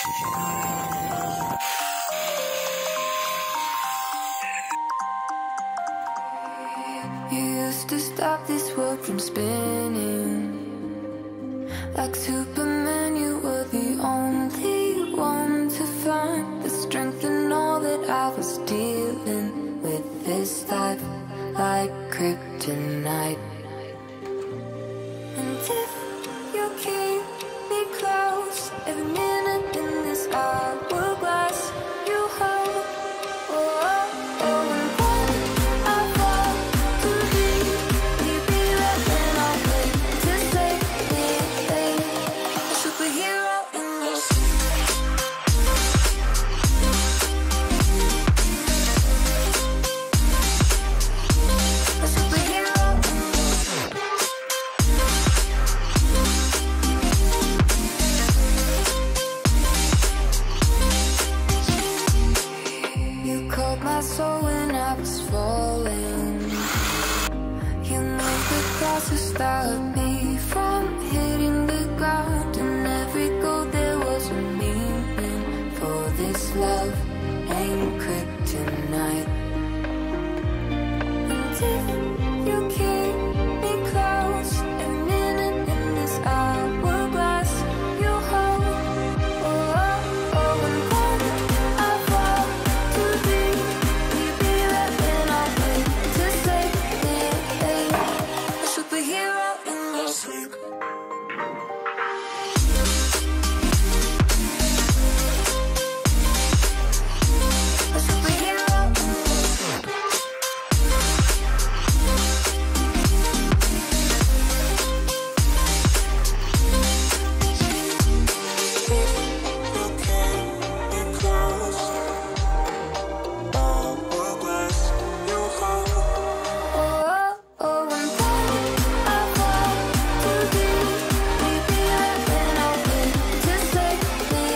You used to stop this world from spinning. Like Superman, you were the only one to find the strength in all that I was dealing with. This life like kryptonite. And if you keep me close, every minute in this hourglass you hold. Oh, oh, oh, and when I fall to leave, you be right when I wait to save me, a superhero in your a superhero in you called my soul when I was falling. You moved the cross to stop me from hitting the ground. And every goal there was a meaning. For this love ain't kryptonite. And if you keep me close, every minute in this hourglass you hold. Oh, oh, oh, and when I fall to leave, you be right when I wait to save me, a superhero in your sleep. A superhero in your sleep. Oh, oh, and when I fall to leave, you be right when I wait to save me,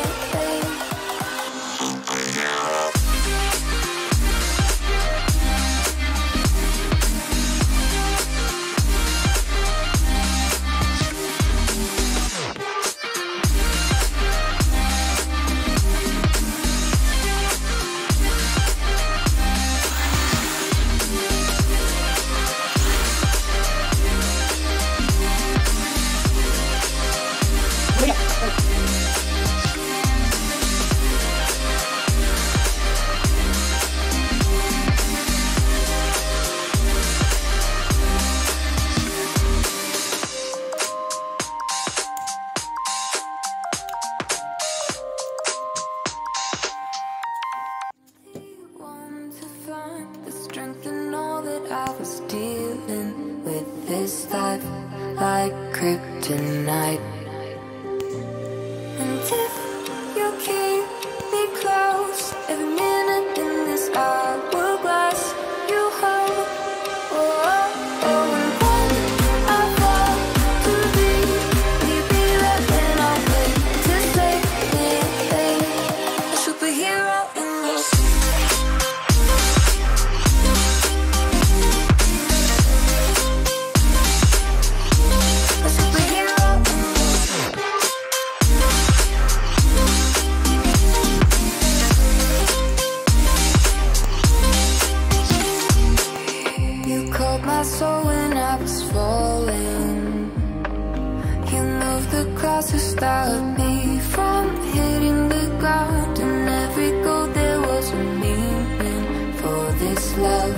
one to find the strength in all that I was dealing with. This life like kryptonite. And if you keep me close, every minute in this hourglass you hold. Oh, oh, oh, and when I fall to leave, you be right when I wait to save me, a superhero in your sleep. A superhero in your sleep. You called my soul when I was falling. You moved the cross to stop me from hitting the ground. And every goal there was a meaning. For this love